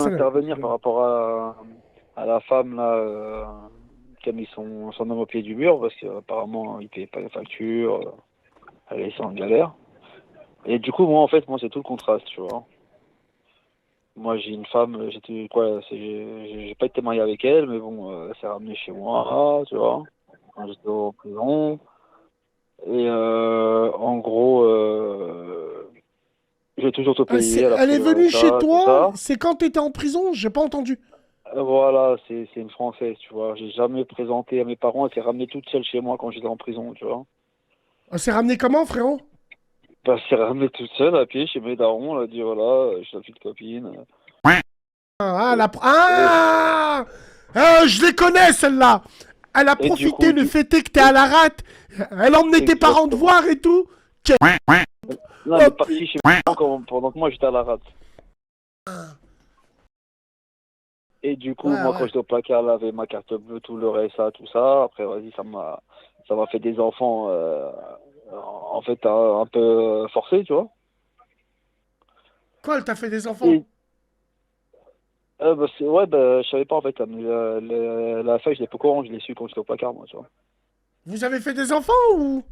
salam. intervenir par rapport à la femme là, qui a mis son homme au pied du mur parce qu'apparemment il payait pas les factures, elle est en galère. Et du coup, moi en fait, moi c'est tout le contraste, tu vois. Moi j'ai une femme, j'étais quoi, j'ai pas été marié avec elle, mais bon, elle s'est ramenée chez moi, tu vois, quand j'étais en prison. Et en gros, j'ai toujours tout Ah, payé, elle a elle pris est le venue chez RSA, tout toi, ça. c'est quand t'étais en prison? J'ai pas entendu. Voilà, c'est une Française, tu vois. J'ai jamais présenté à mes parents, elle s'est ramenée toute seule chez moi quand j'étais en prison, tu vois. Elle s'est ramenée comment, frérot? Bah, elle s'est ramenée toute seule à pied chez mes darons, elle a dit voilà, je suis la fille de copine. Ah, Et, et, ah, je les connais, celle-là. Elle a et du profité, coup, le fait est que t'es à la rate. Elle emmenait tes parents te exactement. voir et tout. Là, elle est Hop. partie chez mes parents pendant que moi j'étais à la rate. Et du coup, Ouais, moi quand ouais. j'étais au placard, elle avait ma carte bleue, tout le RSA, tout ça. Après, vas-y, ça m'a fait des enfants, en fait, un peu forcés, tu vois. Quoi, elle t'a fait des enfants? Et bah, ouais, bah, je savais pas en fait. La feuille, je l'ai pas au courant, je l'ai su quand j'étais au placard, moi, tu vois. Vous avez fait des enfants ou?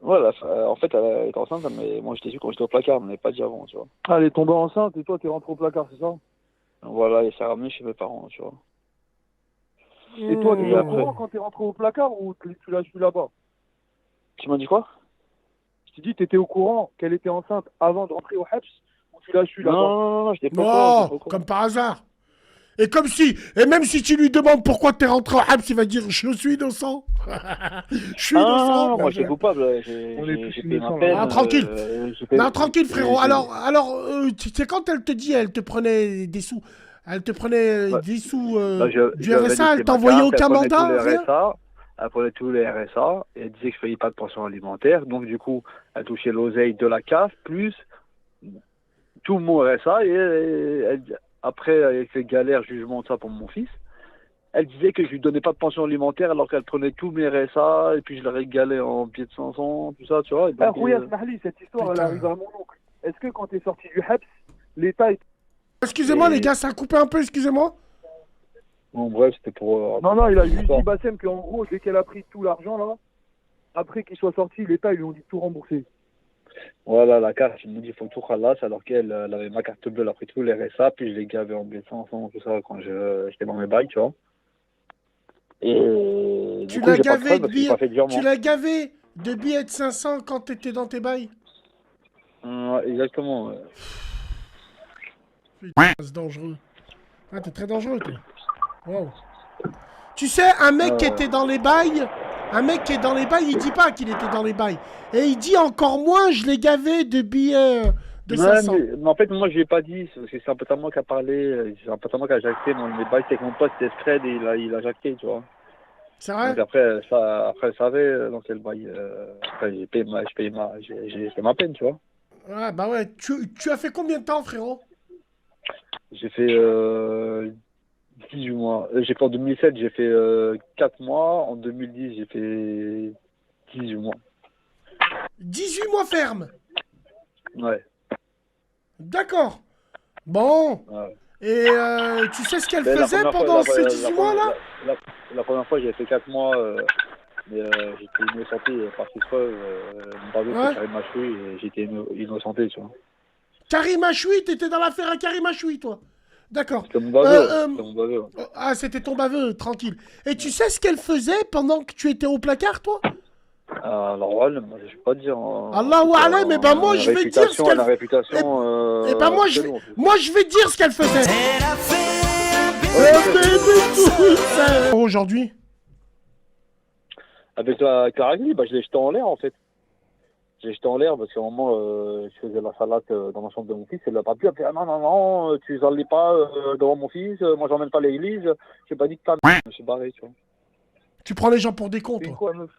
Ouais, en fait, elle était enceinte, mais moi, je l'ai su quand j'étais au placard, mais pas dit avant, tu vois. Ah, elle est tombée enceinte et toi, t'es rentré au placard, c'est ça? Donc, voilà, et ça ramené chez mes parents, tu vois. Et toi, Et t'étais au après, courant quand t'es rentré au placard ou tu l'as su là-bas? tu m'as dit quoi? Je t'ai dit, t'étais au courant qu'elle était enceinte avant de rentrer au HEPS ou tu l'as su Non, là-bas? non, non, non, j'étais pas au courant, j'étais Non, pas au courant. comme par hasard. Et même si tu lui demandes pourquoi t'es rentré au Habs, il va dire je suis innocent. Je suis Ah non, non, innocent. non, moi, j'étais coupable, On est tous j'ai payé ma innocents là-bas. peine, Ah, tranquille. Non, tranquille, frérot. Tu sais, quand elle te dit, elle te prenait des sous. Elle te prenait ouais, des sous bah, du je lui avais RSA, elle niqué ma t'envoyait carte, aucun mandat, rien. elle prenait tous les RSA, et elle disait que je payais pas de pension alimentaire, donc du coup, elle touchait l'oseille de la CAF, plus tout mon RSA, et après, avec les galères, jugement, de ça pour mon fils, elle disait que je lui donnais pas de pension alimentaire alors qu'elle prenait tous mes RSA, et puis je la régalais en billets de 500, tout ça, tu vois, et Ah, donc, Rouya Smahli, cette histoire, elle arrive Putain. à mon oncle. Est-ce que quand t'es sorti du HEPS, l'État... Excusez-moi, les et gars, ça a coupé un peu, excusez-moi. bon, bref, c'était pour Non, raconter non, un il peu a mon juste dit, histoire. Bassem, qu'en gros, dès qu'elle a pris tout l'argent, là, après qu'il soit sorti, l'État, ils lui ont dit de tout rembourser. Voilà, la carte, il me dit, il faut tout khalas, alors qu'elle elle avait ma carte bleue, elle a pris tous les RSA, puis je l'ai gavé en billets de 500, tout ça, quand j'étais dans mes bails, tu vois. Et du Tu coup, l'as j'ai pas de gavé preuve de parce que j'ai pas billets. fait de Tu virement. l'as gavé de billets de 500 quand t'étais dans tes bails. Ouais, exactement. Ouais. Putain, c'est dangereux. Ah, t'es très dangereux, toi. Wow. Tu sais, un mec qui Euh, était dans les bails, un mec qui est dans les bails, il dit pas qu'il était dans les bails. Et il dit encore moins, je l'ai gavé de billets de ouais, 500. mais en fait, moi, je lui ai pas dit, parce que c'est un pote à moi qui a parlé, c'est un pote à moi qui a jacté, moi, mes bails, c'est que mon pote, c'était Fred, et il a jacté, tu vois. C'est Donc vrai? après, elle savait dans quel bail, après, j'ai fait ma peine, tu vois. Ouais, bah ouais. Tu as fait combien de temps, frérot? J'ai fait 18 mois. J'ai fait en 2007, j'ai fait 4 mois. En 2010, j'ai fait 18 mois. 18 mois ferme. Ouais. D'accord. Bon. Ouais. Et tu sais ce qu'elle Mais faisait pendant ces 18 mois-là? la première fois, j'ai fait 4 mois, mais j'étais innocenté par cette preuve. Mon baveux, c'est Ouais. Karim Machoui, et j'étais innocenté, tu vois. Karim Achoui, t'étais dans l'affaire à Karim Achoui, toi. D'accord. C'était mon baveux, Euh, euh, c'était mon baveux. ah, c'était ton baveux, tranquille. Et tu sais ce qu'elle faisait pendant que tu étais au placard, toi? Alors, ouais, moi, je vais pas te dire, en Allahu plus, alam, et ben moi je vais dire ce elle qu'elle. a une Et, réputation et ben un peu chelou, en plus. moi je vais dire ce qu'elle faisait. Ouais, je sais. Aujourd'hui. Avec la raclette, bah, je l'ai jeté en l'air, en fait. J'ai jeté en l'air parce qu'à un moment, je faisais la salade dans la chambre de mon fils et le papi a fait ah non, non, non, tu les pas devant mon fils, moi j'emmène pas l'église, j'ai pas dit que ta mère. Je me suis barré, tu vois. Tu prends les gens pour des cons, C'est une toi. quoi, meuf?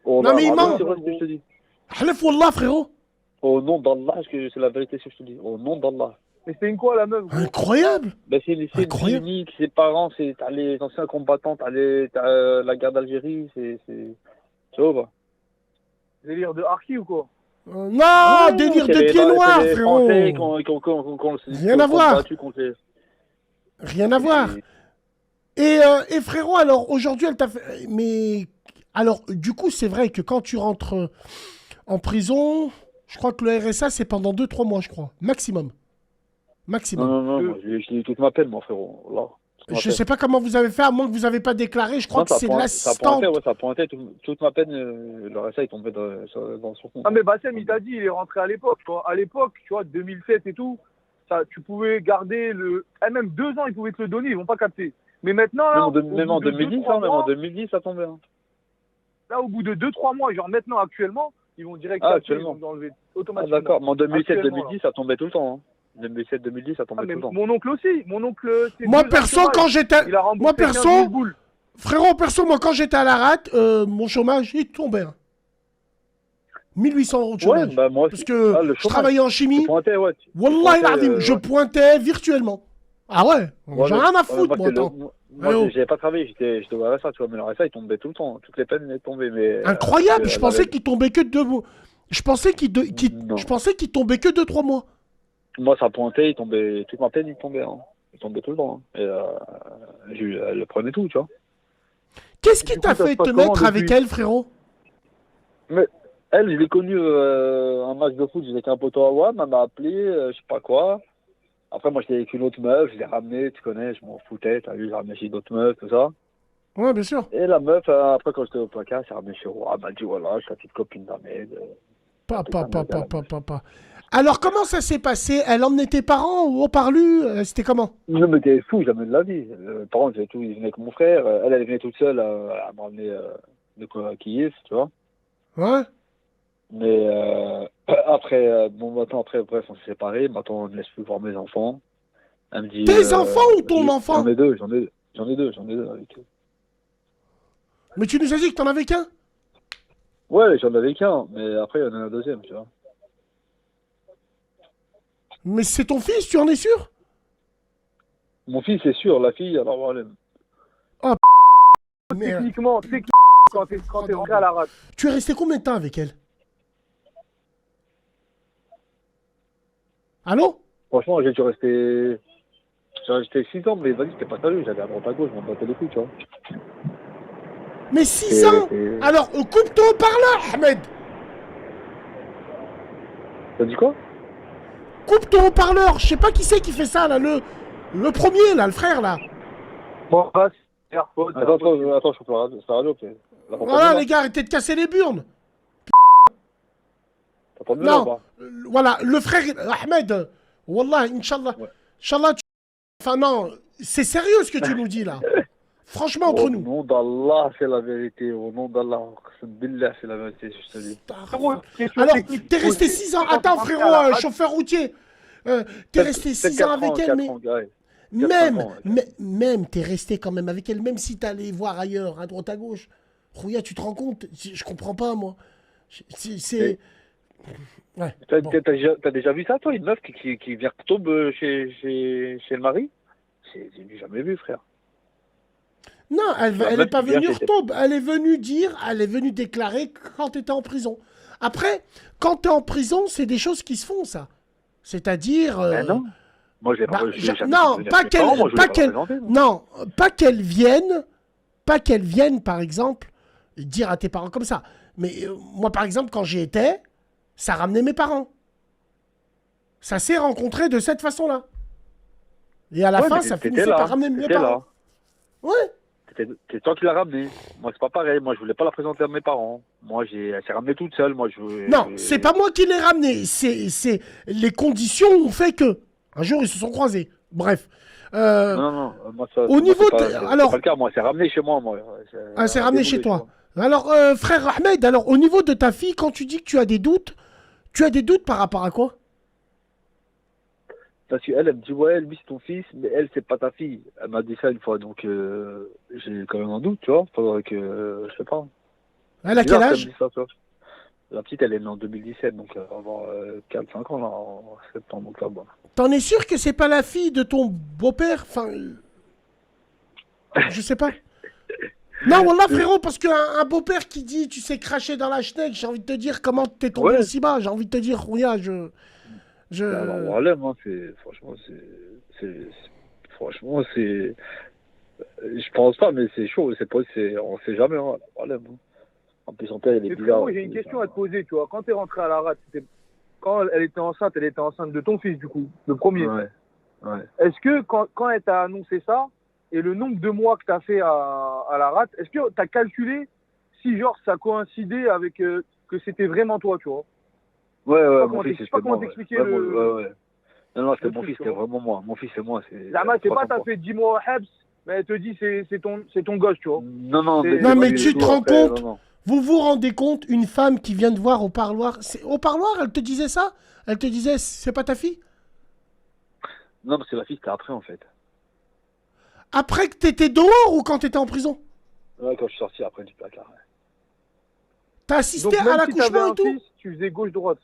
Oh Non là, mais il là, Quoi, ment. la c'est vrai meuf, ce que je gros? te dis. Halef wallah, frérot. Au nom d'Allah, c'est la vérité ce que je te dis. Au nom d'Allah. Mais c'est une quoi, la meuf, gros? Incroyable. Ben, c'est une fille Incroyable. unique, ses parents, t'as les anciens combattants, t'as la guerre d'Algérie, tu vois, bah. Délire de Harki ou quoi? Non, délire de pieds noirs, c'est les frérot. Français Rien à voir. battu contre les- Rien à voir. Et frérot, alors aujourd'hui, elle t'a fait. Mais. Alors, du coup, c'est vrai que quand tu rentres en prison, je crois que le RSA, c'est pendant 2-3 mois, je crois. Maximum. Non, Maximum. non, moi, j'ai eu toute ma peine, mon frérot. Là. Je sais pas comment vous avez fait, à moins que vous n'avez pas déclaré. Je crois que c'est Ça l'assistante. pointait, ouais, ça pointait. Toute ma peine, le RSA, il tombait dans son compte. Ah, mais Bassem, il t'a dit, il est rentré à l'époque. À l'époque, tu vois, 2007 et tout, ça, tu pouvais garder le. Même 2 ans, ils pouvaient te le donner, ils vont pas capter. Mais maintenant, là, Même en 2010, même en 2010, ça tombait. Hein. Là, au bout de 2-3 mois, genre maintenant, actuellement, ils vont direct capter, actuellement. ils vont enlever Ah, automatiquement. d'accord. Mais en 2007-2010, Actuellement, ça tombait tout le temps. Hein. 2007-2010, ça tombait mais tout le temps. mon oncle aussi. Mon oncle, c'est Moi, 2 ans de perso, chômage. quand j'étais. Il a remboursé Moi, 15 000 perso. boules. Frérot, perso, moi, quand j'étais à la rate, mon chômage, il tombait. Hein. 1800 € de chômage. Ouais, bah moi Parce aussi. que Le je chômage. travaillais en Tu chimie. pointais, ouais. Wallah, pointais, je ouais. pointais virtuellement. Ah ouais, Ouais, j'ai mais- rien à ouais, foutre, moi, attends. Moi, Allô. j'avais pas travaillé, j'étais au RSA, tu vois, mais le RSA, il tombait tout le temps. Toutes les peines, ils tombaient, mais... Incroyable, je pensais qu'il tombait que 2 mois. Je pensais Non. qu'il tombait que 2-3 mois. Moi, ça pointait, il tombait... Toute ma peine, il tombait. Hein. Il tombait tout le temps. Hein. Et elle le prenait tout, tu vois. Qu'est-ce Du qui coup, t'a ça se fait passe te comment mettre avec depuis elle, frérot? Mais elle, je l'ai connue un match de foot, j'étais avec un poteau à WAM, elle m'a appelé, je sais pas quoi. Après, moi, j'étais avec une autre meuf, je l'ai ramenée, tu connais, je m'en foutais, t'as vu, j'ai ramené chez d'autres meufs, tout ça. Ouais, bien sûr. Et la meuf, après, quand j'étais au placard, elle s'est ramenée chez moi, elle m'a dit, voilà, je suis la petite copine d'Ahmed. Papa. Alors, comment ça s'est passé? Elle emmenait tes parents au parlu? C'était comment? Non, mais t'es fou, jamais de la vie. Par contre, ils venaient avec mon frère, elle venait toute seule, elle m'a ramené de quoi à Kiev, tu vois. Ouais. Mais après, maintenant, après, bref, on s'est séparés. Maintenant, on ne laisse plus voir mes enfants. Elle me dit. Tes enfants ou ton enfant? J'en ai deux avec eux. Mais tu nous as dit que t'en avais qu'un? Ouais, j'en avais qu'un, mais après, il y en a un deuxième, tu vois. Mais c'est ton fils, tu en es sûr? Mon fils, c'est sûr, la fille, alors voilà. Merde. Techniquement, quand t'es rentré à la rate. Tu es resté combien de temps avec elle? Allô? Franchement, j'ai dû rester. J'ai resté 6 ans, mais vas-y, c'était pas sérieux. J'allais à droite à gauche, je m'en battais les couilles, tu vois. Mais 6 ans? Alors, coupe ton haut-parleur, Ahmed! T'as dit quoi? Coupe ton haut-parleur! Je sais pas qui c'est qui fait ça, là, le premier, là, le frère, là. Bon, bah, c'est AirPod. Attends, je peux pas la radio, t'es. Voilà, les gars, arrêtez de casser les burnes. T'entends mieux là ou Non, pas? voilà, le frère, Ahmed, Wallah, Inch'Allah. Ouais. Inch'Allah, enfin non, c'est sérieux ce que tu nous dis, là. Franchement, entre Au nous. nom d'Allah, c'est la vérité. Au nom d'Allah, Billah, c'est la vérité, je te dis. Alors, t'es resté 6 ans. Attends, frérot, chauffeur routier. T'es resté 6 ans avec elle, mais... Même, t'es resté quand même avec elle, même si t'allais voir ailleurs, à droite, à gauche. Rouya, tu te rends compte? Je comprends pas, moi. C'est... Ouais, bon. T'as déjà vu ça, toi, une meuf qui vient tomber chez le mari? J'ai jamais vu, frère. Non, elle La est meuf pas qui vient venue chez- retourner. Elle est venue dire, elle est venue déclarer quand t'étais en prison. Après, quand t'es en prison, c'est des choses qui se font, ça. C'est-à-dire... Ben non. Moi, j'ai bah, pas. j'ai jamais non, vu venir pas mes qu'elle, parents, moi, je pas voulais qu'elle, la présenter, moi. non, pas qu'elle vienne, par exemple, dire à tes parents comme ça. Mais moi, par exemple, quand j'y étais, ça ramenait mes parents. Ça s'est rencontré de cette façon-là. Et à la Ouais, fin, mais ça t'étais finissait là, par ramener mes t'étais parents. là. Ouais. C'est toi qui l'as ramenée. Moi, c'est pas pareil. Moi, je voulais pas la présenter à mes parents. Moi, elle s'est ramenée toute seule. Moi, Non, c'est pas moi qui l'ai ramené. C'est les conditions ont fait que. Un jour, ils se sont croisés. Bref. Non. Moi, ça, Au moi, niveau c'est pas, de- c'est alors- pas le cas. Moi, c'est ramené chez moi. Moi. Ah, c'est ramené chez toi. Alors, frère Ahmed, alors au niveau de ta fille, quand tu dis que tu as des doutes par rapport à quoi? Parce qu'elle, elle me dit, ouais, lui, c'est ton fils, mais elle, c'est pas ta fille. Elle m'a dit ça une fois, donc j'ai quand même un doute, tu vois. Faudrait que, je sais pas. Elle a Bizarre quel qu'elle âge? me dise ça, tu vois. La petite, elle est née en 2017, donc elle va avoir 4-5 ans, là, en septembre, octobre. T'en es sûr que c'est pas la fille de ton beau-père? Enfin, je sais pas. Non, voilà, frérot, parce qu'un beau-père qui dit tu sais cracher dans la schneck, j'ai envie de te dire comment t'es tombé Ouais. aussi bas. J'ai envie de te dire, Rouya, Alors, je... Harlem, hein, franchement, je pense pas, mais c'est chaud. On sait jamais, hein, Harlem. Hein. En plus, son père, il est Et bizarre. frérot, j'ai une question à te poser, tu vois. Quand t'es rentré à la rate, quand elle était enceinte de ton fils, du coup, le premier. Ouais, ouais. Est-ce que quand elle t'a annoncé ça, et le nombre de mois que t'as fait à la rate, est-ce que t'as calculé si, genre, ça coïncidait avec que c'était vraiment toi, tu vois? Ouais, Pas mon fils, sais c'était pas moi. comment Ouais. t'expliquer Ouais, le... ouais. Non, c'était le mon truc, fils, tu c'était vois. vraiment moi. Mon fils, c'est moi. Zama, c'est pas 300 t'as fois. fait 10 mois au Hebs, mais elle te dit c'est ton gosse, tu vois. Non, mais Non, c'est pas mais du tu tout te rends après. compte, Non. vous vous rendez compte, une femme qui vient de voir au parloir, au parloir, elle te disait ça? Elle te disait, c'est pas ta fille? Non, parce que la fille, c'était après, en fait. Après que t'étais dehors ou quand t'étais en prison? Ouais, quand je suis sorti après du placard. Ouais, T'as assisté Donc à même si t'avais l'accouchement et un tout? fils, tu faisais gauche-droite.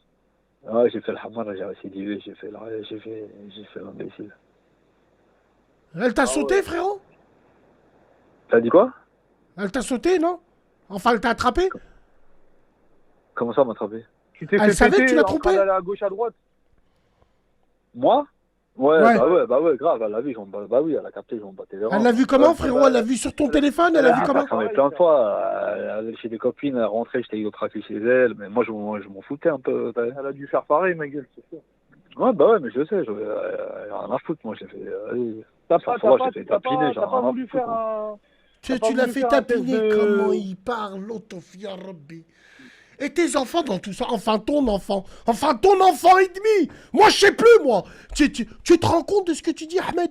ouais j'ai fait le hamar, j'ai récidivé, j'ai fait l'imbécile. Elle t'a Ah ouais. sauté, frérot? T'as dit quoi? Elle t'a sauté, non? Enfin, elle t'a attrapé? Comment ça, m'attraper? Tu t'es Elle fait savait que tu péter l'as en train trompé? d'aller à gauche, à droite. Moi? Ouais. Bah ouais, grave, elle a vu, bah oui, elle a capté, j'en battais les Elle reins. l'a vu comment, frérot? Elle l'a vu sur ton téléphone? Elle a vu a comment? Ça m'est plein de fois, elle allait chez des copines, elle rentrait, j'étais traqué chez elle, mais moi je m'en foutais un peu. Elle a dû faire pareil, ma gueule, c'est sûr. Ouais, bah ouais, mais je sais, rien à foutre, moi j'ai fait. T'as Enfin, pas, ça va, t'as j'ai pas, fait t'as tapiner, pas, j'ai t'as pas rien à voulu foutre. faire un... Tu, pas tu l'as voulu fait faire un test tapiner, de- comment il parle, l'autofia Rabbi. Et tes enfants dans tout ça, enfin ton enfant et demi. Moi je sais plus, moi. Tu te rends compte de ce que tu dis, Ahmed?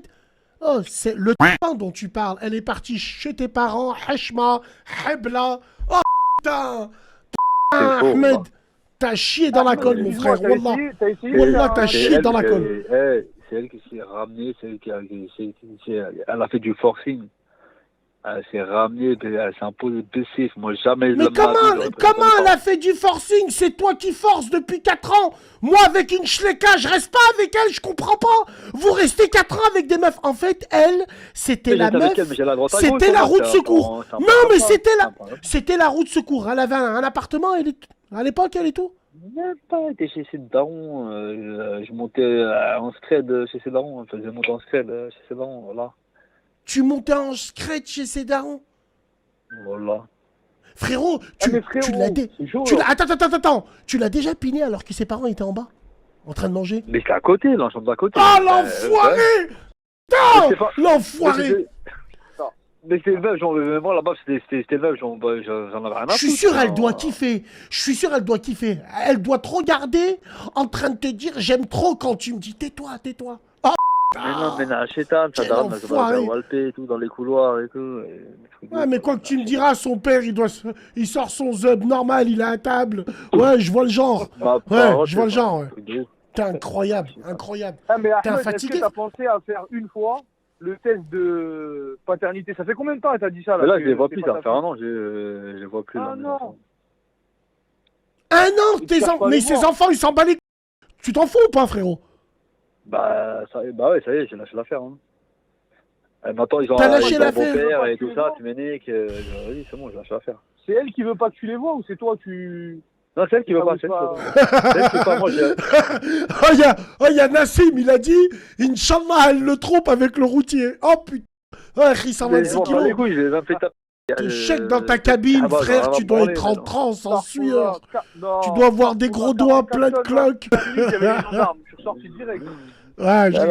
Oh, c'est le pain dont tu parles. Elle est partie chez tes parents, Heshma, Hebla. Oh putain, C'est faux, Ahmed, voilà. t'as chié dans la colle, mon Excuse-moi, frère. Wallah, t'as essayé de Wallah, faire t'as un... chié dans la colle. C'est elle qui s'est ramenée, elle a fait du forcing. Elle s'est ramenée, elle s'est imposée de moi jamais Mais de ma vie, j'aurais présenté mes comment elle a parents. fait du forcing? C'est toi qui forces depuis 4 ans. Moi, avec une schlecka, je reste pas avec elle, je comprends pas. Vous restez 4 ans avec des meufs. En fait, elle, c'était Mais la j'étais avec meuf. elle, mais j'allais à droite à gauche, C'était la moi, roue de c'est un secours. c'est un Non, peu mais comme ça. c'était la roue de secours. Elle avait un appartement, à l'époque, elle et tout. Même pas, j'étais chez ses darons, je montais en scred chez ses darons, je faisais monter en scred chez ses darons, voilà. Tu montais en scred chez ses darons. Voilà. Frérot, mais tu l'as c'est chaud, là. Attends. Tu l'as déjà piné alors que ses parents étaient en bas, en train de manger. Mais c'était à côté, là, en chambre d'à côté. Oh, l'enfoiré! Mais c'est Putain, pas- l'enfoiré! Mais c'était le meuf, genre, moi là-bas, c'était le meuf, genre, j'en avais rien à Je foutre. suis sûr, elle hein. doit kiffer. Je suis sûr, elle doit kiffer. Elle doit te regarder en train de te dire j'aime trop quand tu me dis tais-toi. Oh, Mais non, mais la chétane, ça quel daronne, elle enfoiré. va walper et tout, dans les couloirs et tout. ouais, mais quoi que tu me diras, son père, il sort son zub normal, il est à table. Ouais, je vois le genre. Ouais, je vois le genre. Ouais. T'es incroyable. Ah, mais T'es un Ahmed, est-ce fatigué. que t'as pensé à faire une fois le test de paternité? Ça fait combien de temps elle t'a dit ça, là? Mais là, que je les vois c'est plus, pas ça ta fait un fille an, je les vois plus. Ah là, mes non. enfants. Un an, Il cherche pas à mais les ses voir. enfants, ils s'en battent les... Tu t'en fous ou pas, frérot? Bah ouais, ça y est, j'ai lâché l'affaire. Hein. Maintenant, ils ont T'as un lâché l'affaire. beau-père et tout ça, tu m'éniques. Vas-y, c'est bon, j'ai lâché l'affaire. C'est elle qui veut pas que tu les vois ou c'est toi tu... Non, c'est elle qui veut pas, c'est elle qui veut pas. C'est elle qui veut pas, moi, j'ai. Il y a Nassim, il a dit Inch'Allah, elle le trompe avec le routier. Oh putain. Ouais, Je 126 m'en bats les kilos. couilles, je les ai même fait taper. Te chèque dans ta cabine, bah, frère, j'en ai tu dois branlé, être en mais non. transe, en sueur. Non, Tu dois avoir des gros doigts pleins de cloques. Il y avait les gendarmes, je suis ressorti direct. Ouais, je rigole.